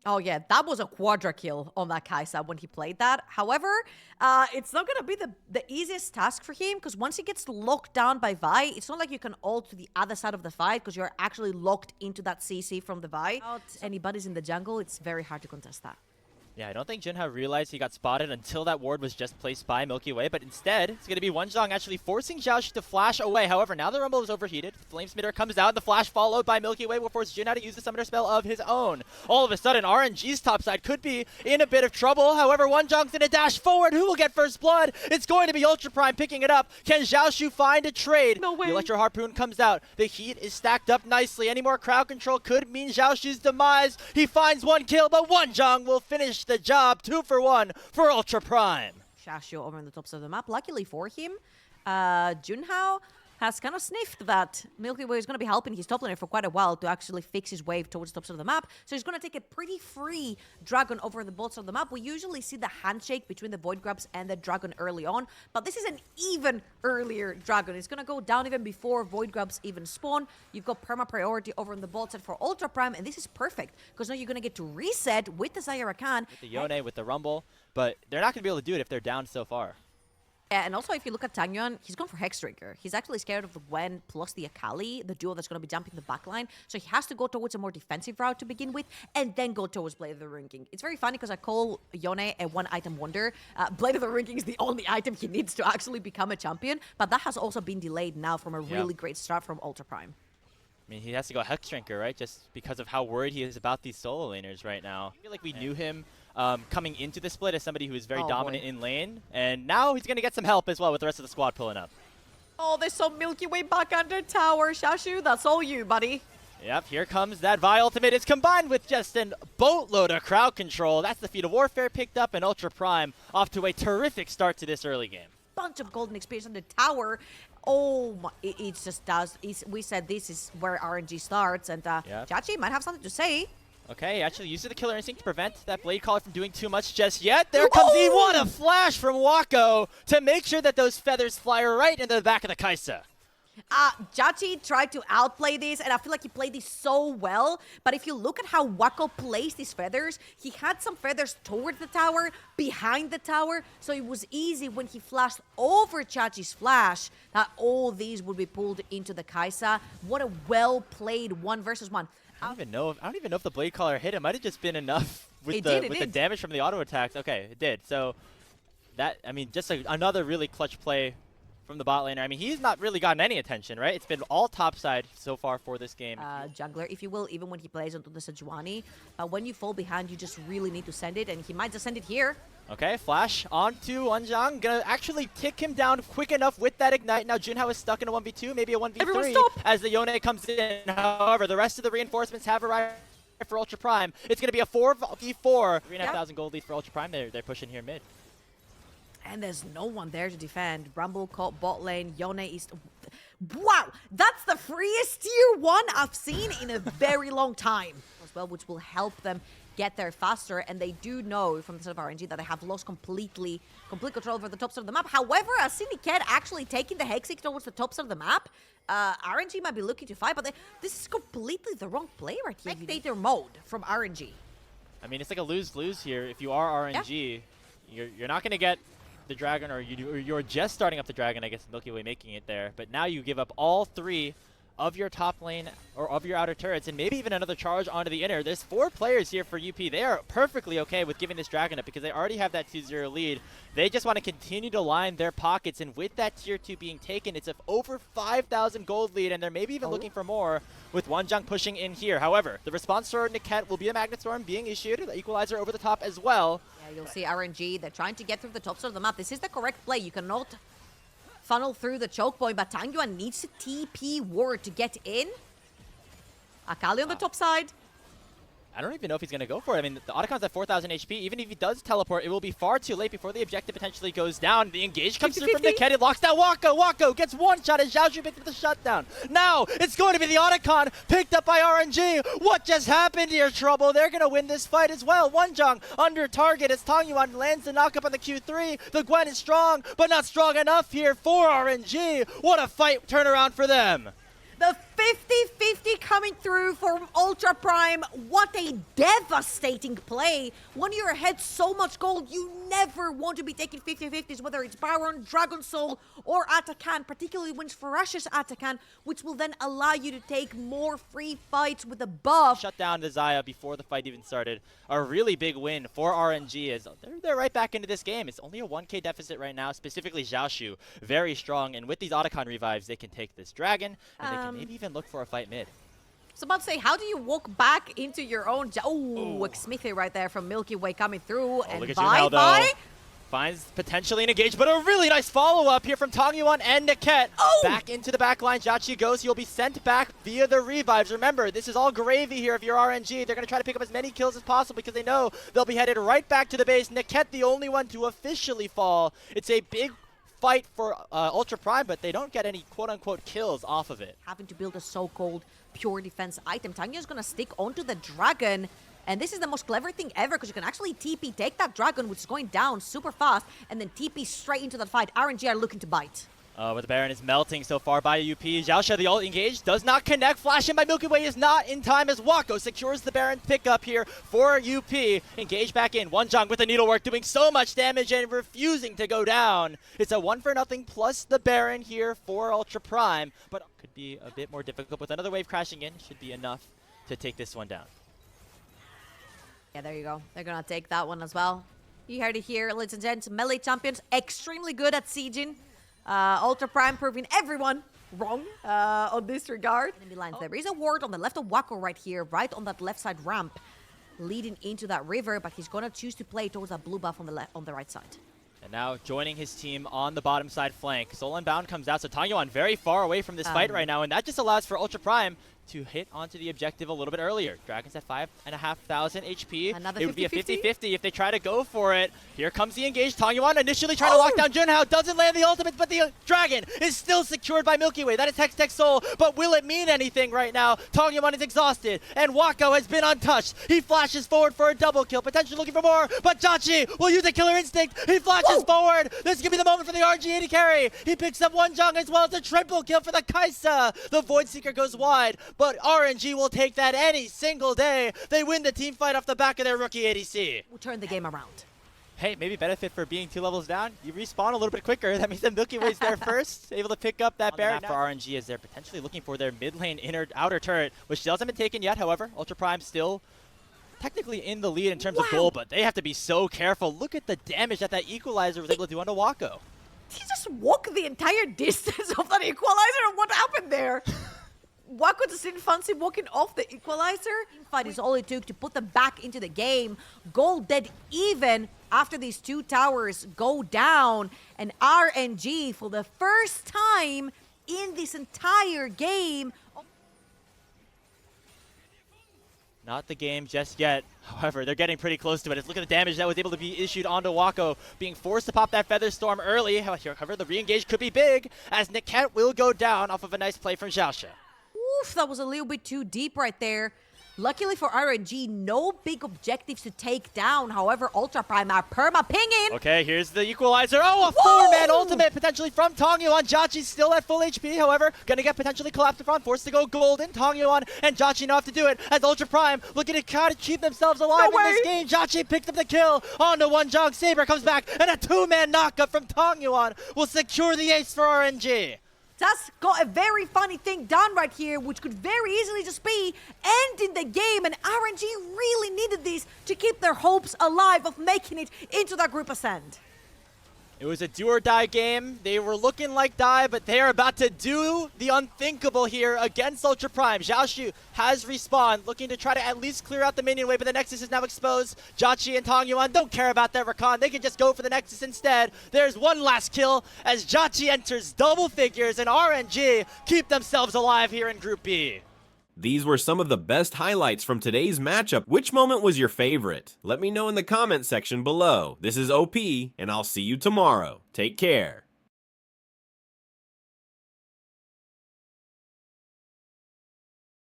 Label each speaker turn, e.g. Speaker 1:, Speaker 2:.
Speaker 1: Oh yeah, that was a quadra kill on that Kaisa when he played that. However, it's not gonna be the easiest task for him because once he gets locked down by Vi, it's not like you can ult to the other side of the fight because you're actually locked into that CC from the Vi. Without anybody's in the jungle, it's very hard to contest that.
Speaker 2: Yeah, I don't think Junhao realized he got spotted until that ward was just placed by Milky Way, but instead, it's going to be Wonjong actually forcing Xiaoxu to flash away. However, now the Rumble is overheated. Flame Smitter comes out, and the flash followed by Milky Way will force Junhao to use the Summoner spell of his own. All of a sudden, RNG's top side could be in a bit of trouble. However, Wonjong's going to dash forward. Who will get first blood? It's going to be Ultra Prime picking it up. Can Xiaoxu find a trade?
Speaker 1: No way.
Speaker 2: The Electro Harpoon comes out. The heat is stacked up nicely. Any more crowd control could mean Xiaoxu's demise. He finds one kill, but Wonjong will finish the job. 2 for 1 for Ultra Prime.
Speaker 1: Xiaoxu over on the tops of the map. Luckily for him, Junhao has kind of sniffed that Milky Way is going to be helping his top laner for quite a while to actually fix his wave towards the tops of the map. So he's going to take a pretty free Dragon over the bots of the map. We usually see the handshake between the Void Grabs and the Dragon early on, but this is an even earlier Dragon. It's going to go down even before Void Grabs even spawn. You've got perma priority over on the bot side for Ultra Prime, and this is perfect because now you're going to get to reset with the Zyra Khan.
Speaker 2: With the Yone, with the Rumble, but they're not going to be able to do it if they're down so far.
Speaker 1: Yeah, and also if you look at Tangyuan, he's gone for Hexdrinker. He's actually scared of the Gwen plus the Akali, the duo that's going to be jumping the backline. So he has to go towards a more defensive route to begin with, and then go towards Blade of the Ruined King. It's very funny because I call Yone a one-item wonder. Blade of the Ruined King is the only item he needs to actually become a champion, but that has also been delayed now from a really great start from Ultra Prime.
Speaker 2: I mean, he has to go Hexdrinker, right? Just because of how worried he is about these solo laners right now. I feel like we knew him coming into the split as somebody who is very dominant in lane, and now he's going to get some help as well with the rest of the squad pulling up.
Speaker 1: Oh, there's some Milky Way back under tower. Xiaoxu, that's all you, buddy.
Speaker 2: Yep, here comes that Vi ultimate. It's combined with just a boatload of crowd control. That's the feat of warfare picked up, and Ultra Prime off to a terrific start to this early game.
Speaker 1: Bunch of golden experience on the tower. Oh, my, it just does. We said this is where RNG starts, and Chachi might have something to say.
Speaker 2: Okay, actually uses the Killer Instinct to prevent that Blade Caller from doing too much just yet. There comes E! What a flash from Wako to make sure that those feathers fly right into the back of the Kaisa.
Speaker 1: Jachi tried to outplay this, and I feel like he played this so well. But if you look at how Wako placed his feathers, he had some feathers towards the tower, behind the tower, so it was easy when he flashed over Chachi's flash that all these would be pulled into the Kaisa. What a well-played 1 versus 1.
Speaker 2: I don't even know if the Blade Caller hit. It might have just been enough with the damage from the auto attacks. Okay, it did. So that, I mean, just another really clutch play from the bot laner. I mean, he's not really gotten any attention, right? It's been all topside so far for this game.
Speaker 1: Jungler, if you will, even when he plays onto the Sejuani, when you fall behind, you just really need to send it, and he might just send it here.
Speaker 2: Okay, flash onto Wonjong. Gonna actually tick him down quick enough with that ignite. Now Junhao is stuck in a 1v2, maybe a 1v3 as the Yone comes in. However, the rest of the reinforcements have arrived for Ultra Prime. It's gonna be a 4v4. 3,500 gold lead for Ultra Prime. They're pushing here mid.
Speaker 1: And there's no one there to defend. Rumble caught bot lane. Yone is... Wow! That's the freest tier 1 I've seen in a very long time as well, which will help them get there faster. And they do know from the side of RNG that they have lost complete control over the tops of the map. However, as Syndicate actually taking the Hexig towards the tops of the map, RNG might be looking to fight, but this is completely the wrong play right here. Spectator mode from RNG.
Speaker 2: I mean, it's like a lose-lose here. If you are RNG, you're not going to get the Dragon, or you're just starting up the Dragon, I guess Milky Way making it there. But now you give up all 3 of your top lane or of your outer turrets, and maybe even another charge onto the inner. There's 4 players here for UP. They are perfectly okay with giving this Dragon up because they already have that 2-0 lead. They just want to continue to line their pockets, and with that tier 2 being taken, it's over 5,000 gold lead, and they're maybe even looking for more with Wonjong pushing in here. However, the response for Niket will be a Magnet Storm being issued, the Equalizer over the top as well.
Speaker 1: Yeah, you'll see RNG, they're trying to get through the tops of the map. This is the correct play. You cannot funnel through the choke point, but Tangyuan needs a TP ward to get in. Akali on the top side.
Speaker 2: I don't even know if he's going to go for it. I mean, the Otacon's at 4,000 HP. Even if he does teleport, it will be far too late before the objective potentially goes down. The engage comes through from Niket. It locks down Wako. Wako gets one shot as Xiaoxu picked up the shutdown. Now, it's going to be the Otacon picked up by RNG. What just happened here, Trouble? They're going to win this fight as well. Wonjong under target as Tangyuan lands the knockup on the Q3. The Gwen is strong, but not strong enough here for RNG. What a fight turnaround for them.
Speaker 1: The 50-50 coming through for Ultra Prime. What a devastating play. When you're ahead so much gold, you never want to be taking 50-50s, whether it's Baron, Dragon Soul, or Atakan, particularly when it's Ferocious Atakan, which will then allow you to take more free fights with a buff.
Speaker 2: Shut down the Xayah before the fight even started. A really big win for RNG as they're right back into this game. It's only a 1k deficit right now, specifically Xiaoshu. Very strong, and with these Otacon revives, they can take this dragon, and they can maybe even look for a fight mid.
Speaker 1: I was about to say, how do you walk back into your own... Oh, Smithy right there from Milky Way coming through, and bye-bye.
Speaker 2: Finds potentially an engage, but a really nice follow-up here from Tongyuan and Niket. Back into the back line, Jachi goes. He'll be sent back via the revives. Remember, this is all gravy here if you're RNG. They're going to try to pick up as many kills as possible because they know they'll be headed right back to the base. Niket, the only one to officially fall. It's a big fight for Ultra Prime, but they don't get any quote-unquote kills off of it.
Speaker 1: Having to build a so-called pure defense item. Tanya's going to stick onto the dragon. And this is the most clever thing ever because you can actually TP, take that dragon, which is going down super fast, and then TP straight into that fight. RNG are looking to bite.
Speaker 2: But the Baron is melting so far by UP. Xiaoshu, the ult engaged, does not connect. Flash in by Milky Way is not in time as Wako secures the Baron pickup here for UP. Engage back in. Wonjong with the needlework doing so much damage and refusing to go down. It's a 1-for-0 plus the Baron here for Ultra Prime, but could be a bit more difficult with another wave crashing in. Should be enough to take this one down.
Speaker 1: Yeah, there you go. They're going to take that one as well. You heard it here, ladies and gents. Melee champions, extremely good at sieging. Ultra Prime proving everyone wrong on this regard. Enemy lines. There is a ward on the left of Wako right here, right on that left side ramp, leading into that river, but he's going to choose to play towards that blue buff on the right side.
Speaker 2: And now joining his team on the bottom side flank. Soul Unbound comes out, so Tongyuan very far away from this fight right now, and that just allows for Ultra Prime to hit onto the objective a little bit earlier. Dragon's at 5,500 HP.
Speaker 1: Another
Speaker 2: it would be a
Speaker 1: 50-50?
Speaker 2: 50-50 if they try to go for it. Here comes the engage. Tongyuan initially trying to lock down Junhao. Doesn't land the ultimate, but the dragon is still secured by Milky Way. That is Hex Tech Soul, but will it mean anything right now? Tongyuan is exhausted, and Wako has been untouched. He flashes forward for a double kill, potentially looking for more, but Jachi will use a killer instinct. He flashes forward. This is going to be the moment for the RNG AD carry. He picks up Wonjong as well as a triple kill for the Kaisa. The Void Seeker goes wide, but RNG will take that any single day. They win the team fight off the back of their rookie ADC.
Speaker 1: We'll turn the game around.
Speaker 2: Hey, maybe benefit for being 2 levels down. You respawn a little bit quicker. That means that Milky Way's there first, able to pick up that Baron. For RNG as they're potentially looking for their mid lane outer turret, which hasn't been taken yet. However, Ultra Prime still technically in the lead in terms of gold, but they have to be so careful. Look at the damage that Equalizer was able to do onto Wako.
Speaker 1: Did he just walk the entire distance of that Equalizer? What happened there? Wako just didn't fancy walking off the Equalizer. Fight is all it took to put them back into the game. Gold dead even after these 2 towers go down. And RNG, for the first time in this entire game...
Speaker 2: Not the game just yet. However, they're getting pretty close to it. Look at the damage that was able to be issued onto Wako, being forced to pop that Feather Storm early. However, the re-engage could be big, as Niket will go down off of a nice play from Xiaoshu.
Speaker 1: Oof, that was a little bit too deep right there. Luckily for RNG, no big objectives to take down. However, Ultra Prime are perma-pinging.
Speaker 2: Okay, here's the Equalizer. Oh, a 4-man ultimate potentially from Tongyuan. Jachi's still at full HP, however, gonna get potentially collapsed upon, forced to go golden. Tongyuan and Jachi know have to do it as Ultra Prime looking to kind of keep themselves alive in this game. Jachi picked up the kill onto Wonjong. Saber comes back, and a 2-man knockup from Tongyuan will secure the ace for RNG.
Speaker 1: Just got a very funny thing done right here, which could very easily just be ending the game, and RNG really needed this to keep their hopes alive of making it into that group ascent.
Speaker 2: It was a do-or-die game. They were looking like die, but they are about to do the unthinkable here against Ultra Prime. Xiaoshu has respawned, looking to try to at least clear out the minion wave, but the Nexus is now exposed. Jachi and Tongyuan don't care about their Rakan. They can just go for the Nexus instead. There's one last kill as Jachi enters double figures, and RNG keep themselves alive here in Group B.
Speaker 3: These were some of the best highlights from today's matchup. Which moment was your favorite? Let me know in the comment section below. This is OP, and I'll see you tomorrow. Take care.